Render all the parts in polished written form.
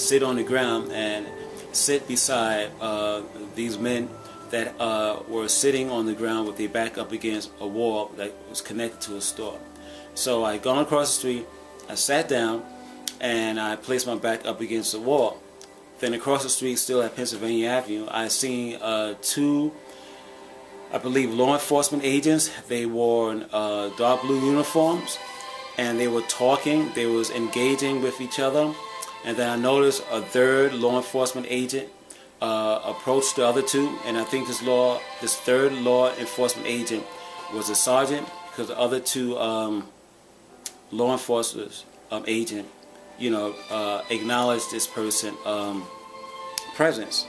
sit on the ground and sit beside these men that were sitting on the ground with their back up against a wall that was connected to a store. So I gone across the street, I sat down, and I placed my back up against the wall. Then across the street, still at Pennsylvania Avenue, I seen two, I believe, law enforcement agents. They wore dark blue uniforms, and they were talking. They was engaging with each other. And then I noticed a third law enforcement agent approached the other two, and I think this third law enforcement agent was a sergeant, because the other two law enforcement agent, acknowledged this person presence.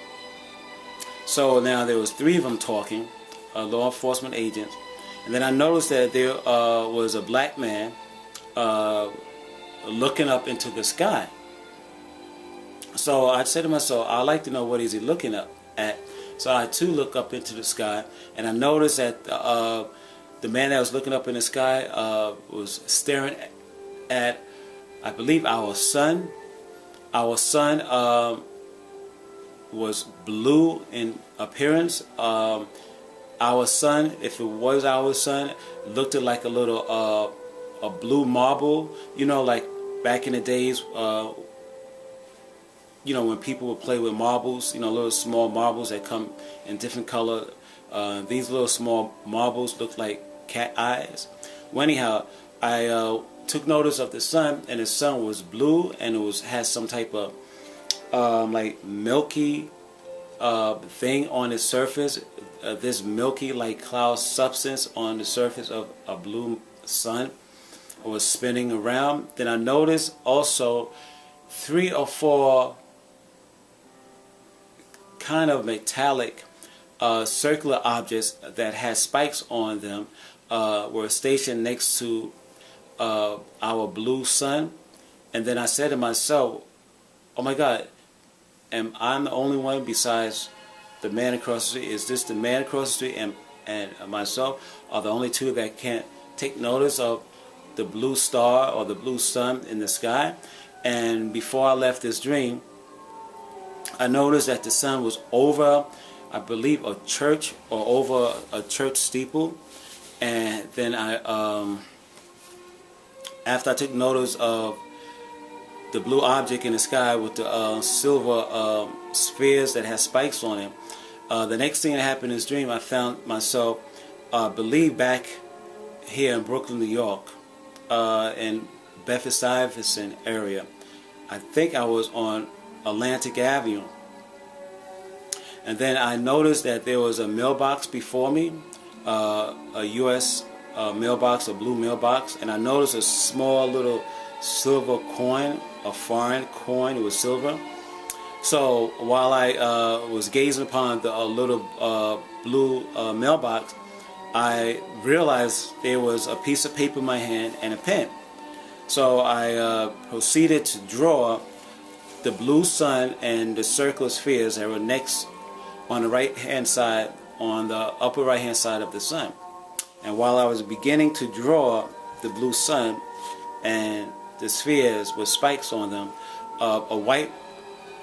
So now there was three of them talking, law enforcement agents, and then I noticed that there was a black man looking up into the sky. So I said to myself, I'd like to know what is he looking up at. So I too look up into the sky, and I noticed that the man that was looking up in the sky was staring at, I believe, our sun. Our sun was blue in appearance. Our sun, if it was our sun, looked like a little a blue marble. Like back in the days, when people would play with marbles, little small marbles that come in different color. These little small marbles look like cat eyes. Well, anyhow, I took notice of the sun, and the sun was blue, and it had some type of like milky thing on its surface. This milky like cloud substance on the surface of a blue sun was spinning around. Then I noticed also 3 or 4 kind of metallic circular objects that had spikes on them were stationed next to our blue sun. And then I said to myself, oh my God, am I the only one besides the man across the street? Is this the man across the street and myself are the only two that can't take notice of the blue star or the blue sun in the sky? And before I left this dream, I noticed that the sun was over, I believe, a church, or over a church steeple. And then after I took notice of the blue object in the sky with the silver spheres that had spikes on it, the next thing that happened in this dream, I found myself, I believe, back here in Brooklyn, New York, in Bedford-Stuyvesant area. I think I was on Atlantic Avenue. And then I noticed that there was a mailbox before me, a U.S. Mailbox, a blue mailbox, and I noticed a small little silver coin, a foreign coin. It was silver. So while I was gazing upon the little blue mailbox, I realized there was a piece of paper in my hand and a pen. So I proceeded to draw the blue sun and the circular spheres that were next on the right hand side, on the upper right hand side of the sun. And while I was beginning to draw the blue sun and the spheres with spikes on them, a white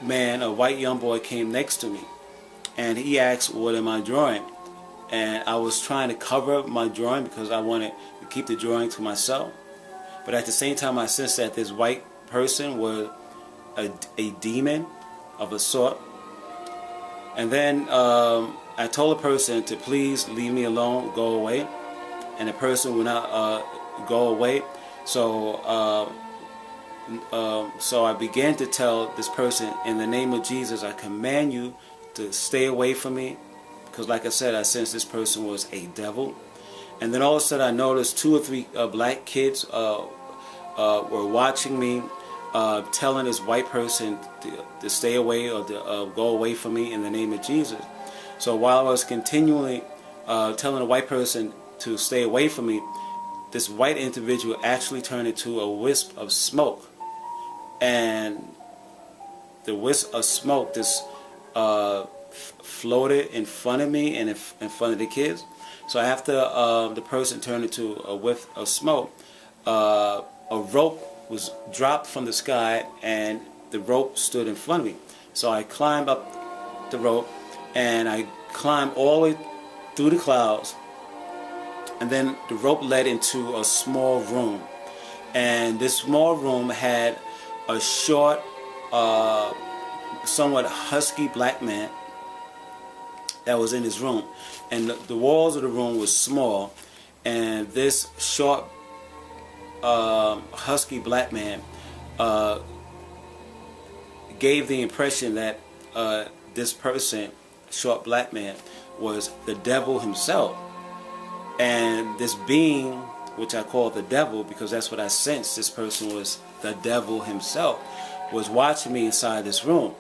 man, a white young boy, came next to me, and he asked, what am I drawing? And I was trying to cover my drawing because I wanted to keep the drawing to myself. But at the same time, I sensed that this white person was a demon of a sort. And then I told the person to please leave me alone, go away. And the person would not go away. So so I began to tell this person, in the name of Jesus, I command you to stay away from me. Because like I said, I sensed this person was a devil. And then all of a sudden I noticed 2 or 3 black kids were watching me, telling this white person to stay away or to go away from me in the name of Jesus. So while I was continually telling the white person to stay away from me, this white individual actually turned into a wisp of smoke. And the wisp of smoke just floated in front of me and in front of the kids. So after the person turned into a whiff of smoke, a rope was dropped from the sky, and the rope stood in front of me. So I climbed up the rope, and I climbed all the way through the clouds, and then the rope led into a small room, and this small room had a short, somewhat husky black man that was in his room, and the walls of the room was small, and this short, husky black man gave the impression that this person, short black man, was the devil himself. And this being, which I call the devil because that's what I sensed, this person was the devil himself, was watching me inside this room.